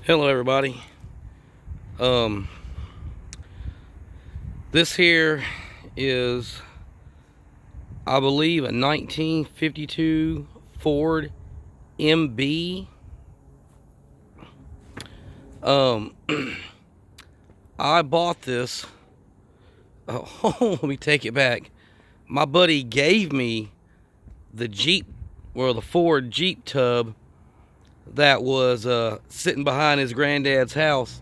Hello everybody. This here is, I believe, a 1952 Ford MB. I bought this. Oh, let me take it back. My buddy gave me the Jeep, or the Ford Jeep tub that was sitting behind his granddad's house.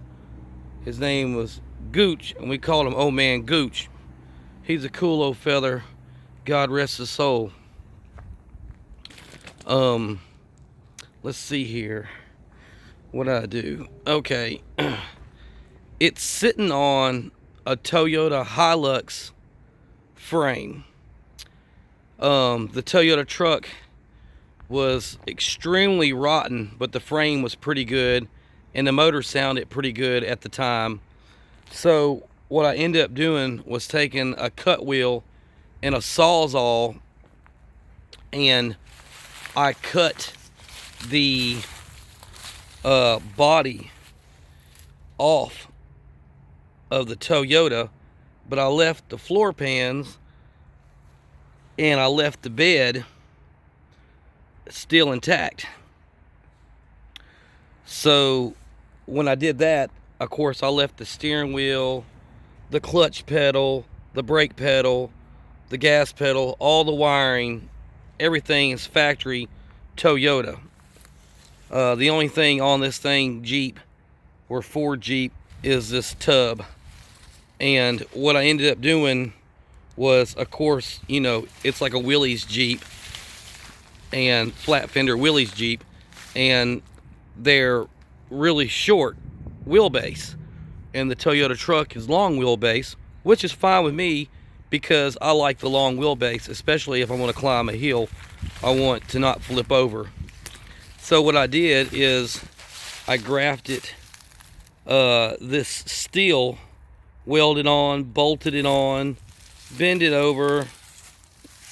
His name was Gooch, and we called him Old Man Gooch. He's a cool old feather. God rest his soul. Let's see here. What did I do? Okay. It's sitting on a Toyota Hilux frame. The Toyota truck was extremely rotten, but the frame was pretty good, and the motor sounded pretty good at the time. So what I ended up doing was taking a cut wheel and a Sawzall, and I cut the body off of the Toyota, but I left the floor pans and I left the bed still intact. So when I did that, of course, I left the steering wheel, the clutch pedal, the brake pedal, the gas pedal, all the wiring, everything is factory Toyota. The only thing on this thing, Jeep, or Ford Jeep, is this tub. And what I ended up doing was, of course, you know, it's like a Willys Jeep, and flat fender Willys Jeep, and they're really short wheelbase, and the Toyota truck is long wheelbase, which is fine with me because I like the long wheelbase, especially if I want to climb a hill. I want to not flip over. So what I did is I grafted this steel, welded on, bolted it on, bend it over,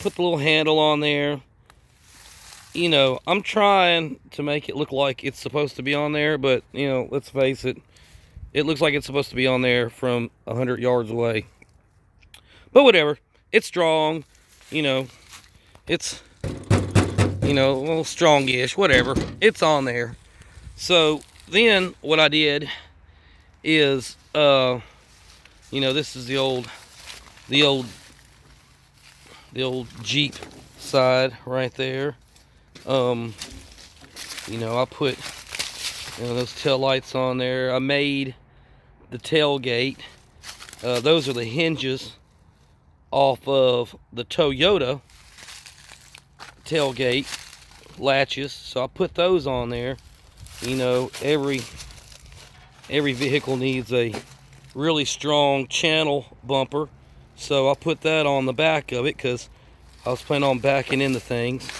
put the little handle on there. You know, I'm trying to make it look like it's supposed to be on there, but, you know, let's face it, it looks like it's supposed to be on there from 100 yards away. But whatever, it's strong, you know, it's, you know, a little strongish, whatever, it's on there. So then what I did is, you know, this is the old Jeep side right there. You know, I put, you know, those tail lights on there. I made the tailgate. Those are the hinges off of the Toyota tailgate latches. So I put those on there. You know, every vehicle needs a really strong channel bumper. So I put that on the back of it because I was planning on backing into things.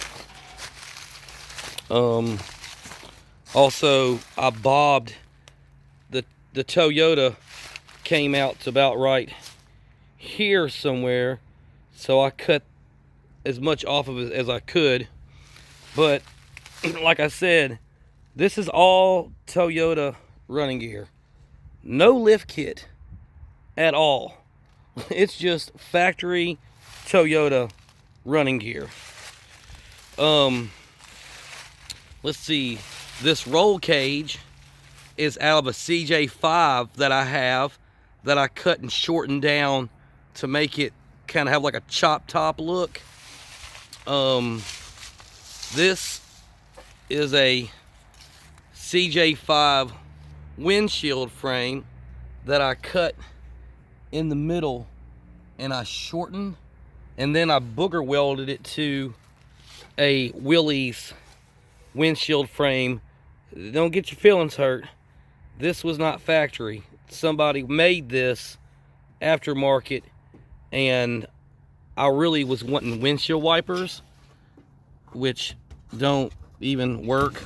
Also, I bobbed the Toyota, came out to about right here somewhere, so I cut as much off of it as I could. But like I said, this is all Toyota running gear, no lift kit at all. It's just factory Toyota running gear. Let's see, this roll cage is out of a CJ5 that I have, that I cut and shortened down to make it kind of have like a chop top look. This is a CJ5 windshield frame that I cut in the middle and I shortened, and then I booger welded it to a Willys windshield frame. Don't get your feelings hurt. This was not factory. Somebody made this aftermarket, and I really was wanting windshield wipers, which don't even work.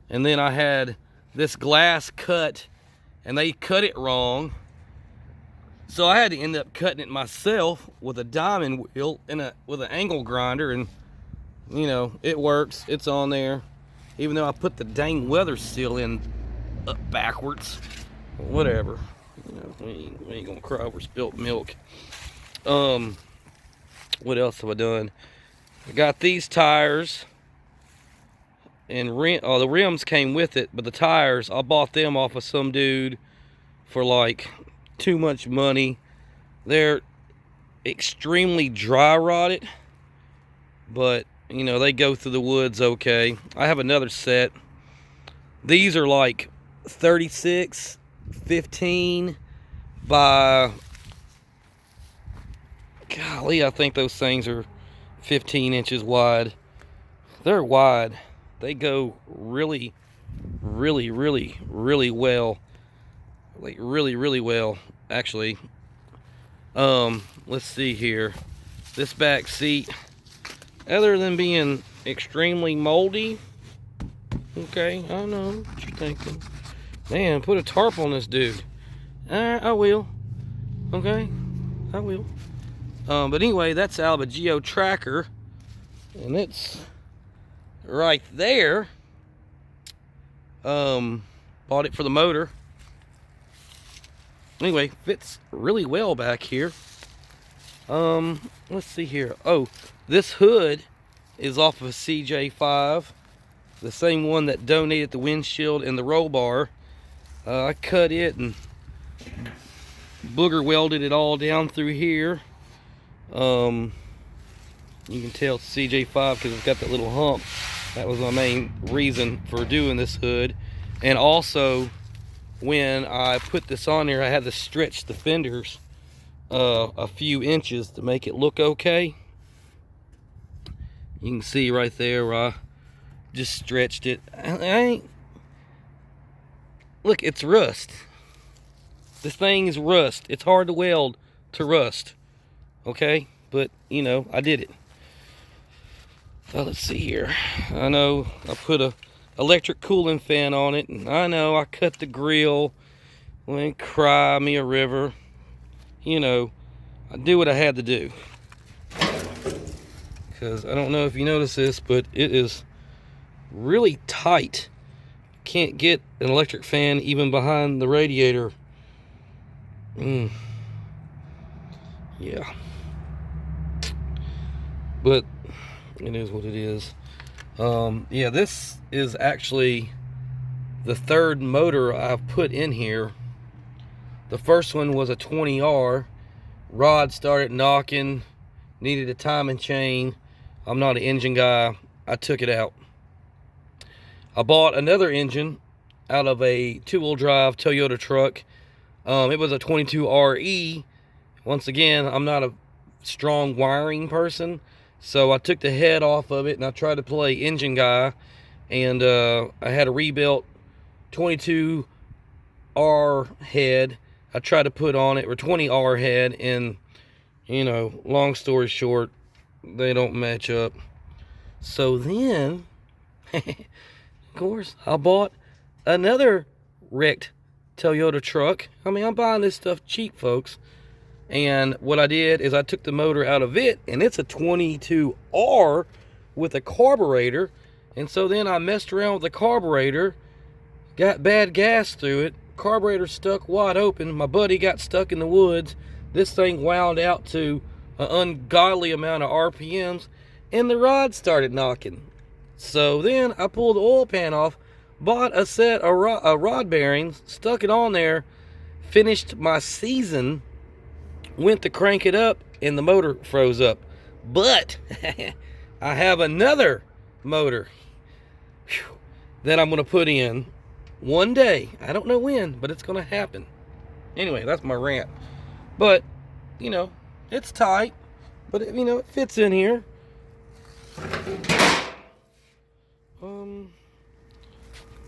And then I had this glass cut, and they cut it wrong, so I had to end up cutting it myself with a diamond wheel and with an angle grinder, and you know, it works. It's on there. Even though I put the dang weather seal in up backwards. Whatever. You know, we ain't gonna cry over spilt milk. What else have I done? I got these tires and the rims came with it, but the tires, I bought them off of some dude for like too much money. They're extremely dry rotted, but you know, they go through the woods okay. I have another set. These are like 36, 15 by, golly, I think those things are 15 inches wide. They're wide. They go really, really, really, really well. Like really, really well, actually. Let's see here. This back seat, other than being extremely moldy, okay, I know what you're thinking. Man, put a tarp on this dude. I will. Okay, I will. But anyway, that's out of a Geo Tracker, and it's right there. Bought it for the motor. Anyway, fits really well back here. Let's see here. Oh, this hood is off of a CJ5, the same one that donated the windshield and the roll bar. I cut it and booger welded it all down through here. You can tell it's CJ5 because it's got that little hump. That was my main reason for doing this hood. And also, when I put this on there, I had to stretch the fenders a few inches to make it look okay. You can see right there where I just stretched it. Look, it's rust. This thing is rust. It's hard to weld to rust. Okay? But, you know, I did it. Let's see here. I know I put a electric cooling fan on it, and I know I cut the grill. Went cry me a river. You know, I do what I had to do. Because I don't know if you notice this, but it is really tight. Can't get an electric fan even behind the radiator. Yeah. But it is what it is. Yeah, this is actually the third motor I've put in here. The first one was a 20R. Rod started knocking, needed a timing chain. I'm not an engine guy. I took it out. I bought another engine out of a two-wheel drive Toyota truck. It was a 22RE. Once again, I'm not a strong wiring person, so I took the head off of it and I tried to play engine guy, and I had a rebuilt 22R head I tried to put on it, or 20R head, and you know, long story short, they don't match up. So then of course, I bought another wrecked Toyota truck. I mean, I'm buying this stuff cheap, folks. And what I did is I took the motor out of it, and it's a 22R with a carburetor. And so then I messed around with the carburetor, got bad gas through it, carburetor stuck wide open. My buddy got stuck in the woods. This thing wound out to an ungodly amount of RPMs, and the rod started knocking. So then I pulled the oil pan off, bought a set of rod bearings, stuck it on there, finished my season, went to crank it up, and the motor froze up. But I have another motor that I'm going to put in one day. I don't know when, but it's going to happen. Anyway, that's my rant. But, you know, it's tight, but, you know, it fits in here.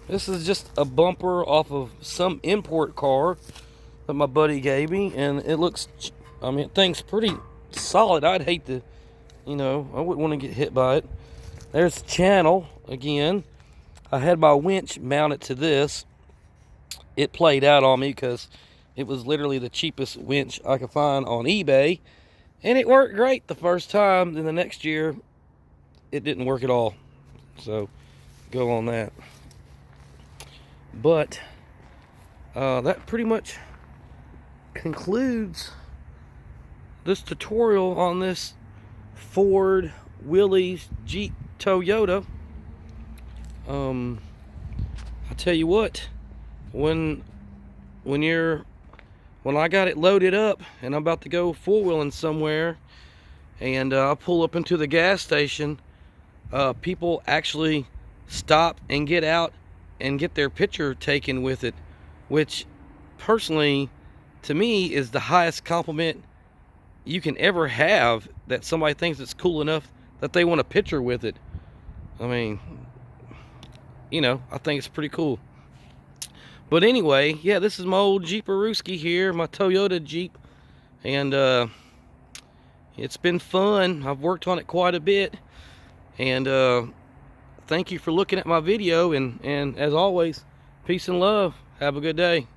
This is just a bumper off of some import car that my buddy gave me, and it looks, I mean, it thing's pretty solid. I'd hate to, you know, I wouldn't want to get hit by it. There's the channel again. I had my winch mounted to this. It played out on me because it was literally the cheapest winch I could find on eBay, and it worked great the first time. Then the next year, it didn't work at all. So, go on that. But that pretty much concludes this tutorial on this Ford, Willys, Jeep, Toyota. I tell you what, when I got it loaded up and I'm about to go four-wheeling somewhere, and I pull up into the gas station, people actually stop and get out and get their picture taken with it, which personally to me is the highest compliment you can ever have, that somebody thinks it's cool enough that they want a picture with it. I mean, you know, I think it's pretty cool. But anyway, yeah, this is my old Jeeparooski here, my Toyota Jeep, and it's been fun. I've worked on it quite a bit, and thank you for looking at my video, and as always, peace and love. Have a good day.